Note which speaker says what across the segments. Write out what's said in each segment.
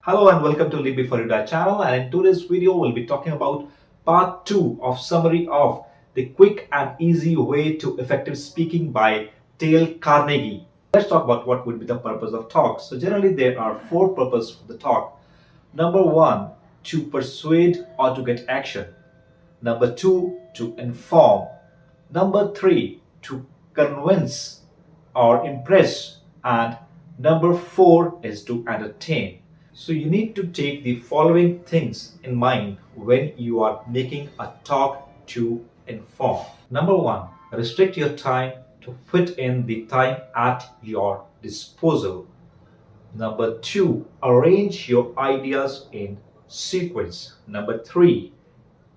Speaker 1: Hello and welcome to Live Before You Die channel, and in today's video we'll be talking about part 2 of summary of the quick and easy way to effective speaking by Dale Carnegie. Let's talk about what would be the purpose of talk. So generally there are four purposes for the talk. Number one, to persuade or to get action. Number two, to inform. Number three, to convince or impress. And number four is to entertain. So you need to take the following things in mind when you are making a talk to inform. Number one, restrict your time to fit in the time at your disposal. Number two, arrange your ideas in sequence. Number three,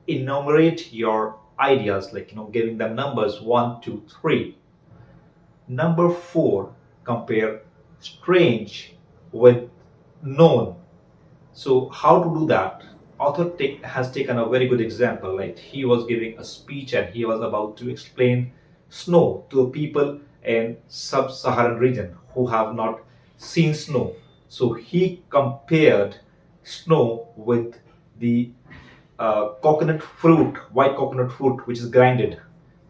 Speaker 1: enumerate your ideas, like giving them numbers 1, 2, 3. Number four, compare strange with known. So how to do that? Has taken a very good example. Like he was giving a speech and he was about to explain snow to people in sub-Saharan region who have not seen snow. So he compared snow with the coconut fruit, white coconut fruit, which is grinded.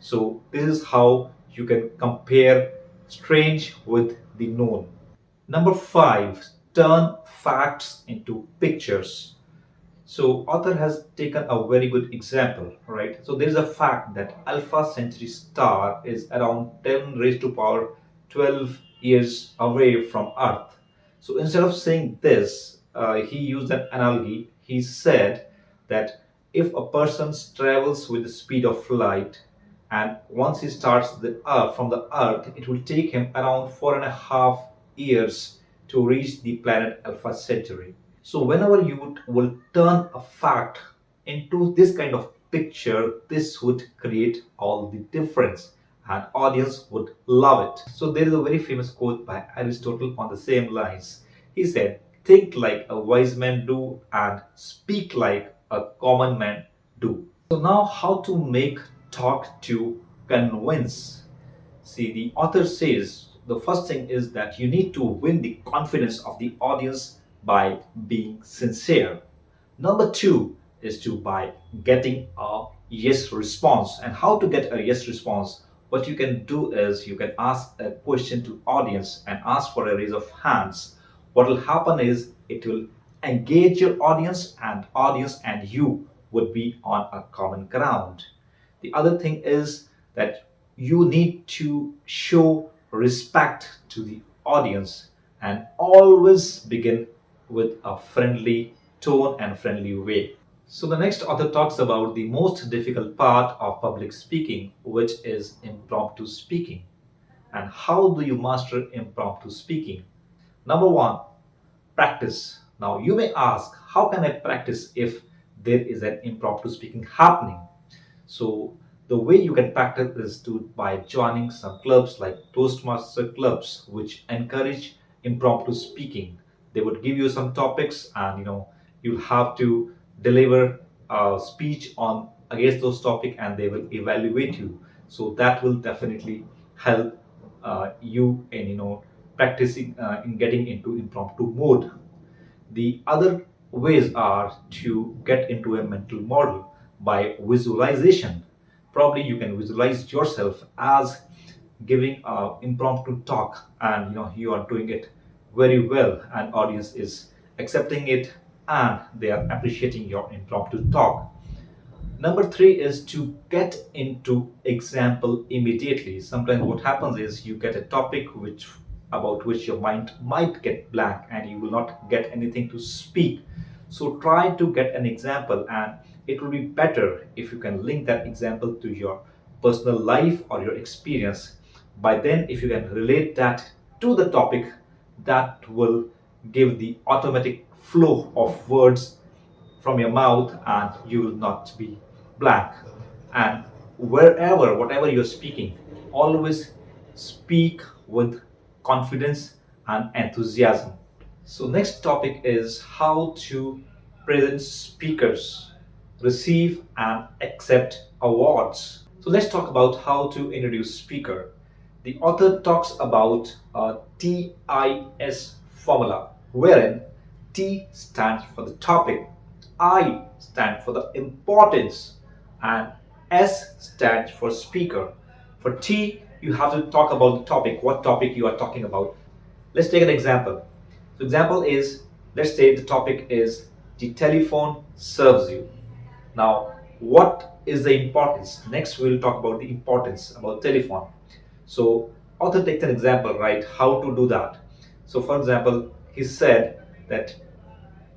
Speaker 1: So this is how you can compare strange with the known. Number five, turn facts into pictures. So author has taken a very good example, right? So there is a fact that Alpha Centauri star is around 10 raised to power 12 years away from Earth. So instead of saying this, he used an analogy. He said that if a person travels with the speed of light, and once he starts from the Earth, it will take him around 4.5 years to reach the planet Alpha Centauri. So whenever you will turn a fact into this kind of picture, this would create all the difference and audience would love it. So there is a very famous quote by Aristotle on the same lines. He said, think like a wise man do and speak like a common man do. So now how to make talk to convince. See, the author says the first thing is that you need to win the confidence of the audience by being sincere. Number two is to by getting a yes response. And how to get a yes response? What you can do is you can ask a question to audience and ask for a raise of hands. What will happen is it will engage your audience and you would be on a common ground. The other thing is that you need to show respect to the audience and always begin with a friendly tone and friendly way. So the next author talks about the most difficult part of public speaking, which is impromptu speaking. And how do you master impromptu speaking? Number one, practice. Now you may ask, how can I practice if there is an impromptu speaking happening? So the way you can practice is by joining some clubs like Toastmaster clubs, which encourage impromptu speaking. They would give you some topics, and you'll have to deliver a speech on against those topics, and they will evaluate you. So that will definitely help you in practicing in getting into impromptu mode. The other ways are to get into a mental model by visualization. Probably you can visualize yourself as giving an impromptu talk, and you are doing it very well and audience is accepting it and they are appreciating your impromptu talk. Number three is to get into example immediately. Sometimes what happens is you get a topic about which your mind might get blank and you will not get anything to speak. So try to get an example, and it will be better if you can link that example to your personal life or your experience. By then, if you can relate that to the topic, that will give the automatic flow of words from your mouth and you will not be blank. And whatever you're speaking, always speak with confidence and enthusiasm. So next topic is how to present speakers, receive and accept awards. So let's talk about how to introduce speaker. The author talks about a TIS formula, wherein T stands for the topic, I stands for the importance, and S stands for speaker. For T, you have to talk about the topic, what topic you are talking about. Let's take an example. So example is, let's say the topic is the telephone serves you. Now, what is the importance? Next, we will talk about the importance about telephone. So, author takes an example, right? How to do that. So, for example, he said that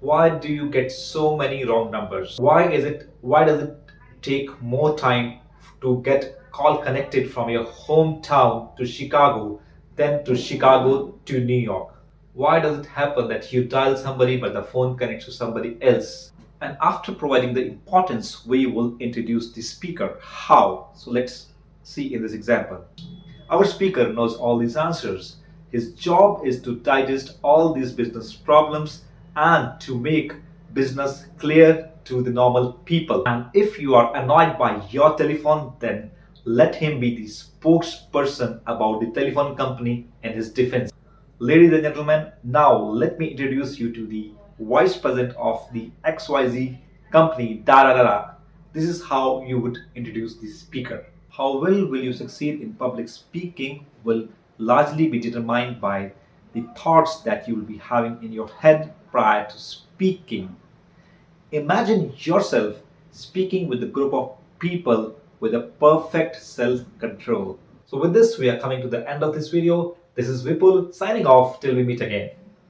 Speaker 1: why do you get so many wrong numbers? Why does it take more time to get call connected from your hometown to Chicago than to Chicago to New York? Why does it happen that you dial somebody but the phone connects to somebody else? And after providing the importance, we will introduce the speaker. How? So let's see in this example. Our speaker knows all these answers. His job is to digest all these business problems and to make business clear to the normal people. And if you are annoyed by your telephone, then let him be the spokesperson about the telephone company in his defense. Ladies and gentlemen, now let me introduce you to the vice president of the XYZ company. Da da da da. This is how you would introduce the speaker. How well will you succeed in public speaking will largely be determined by the thoughts that you will be having in your head prior to speaking. Imagine yourself speaking with a group of people with a perfect self-control. So with this, we are coming to the end of this video. This is Vipul signing off till we meet again.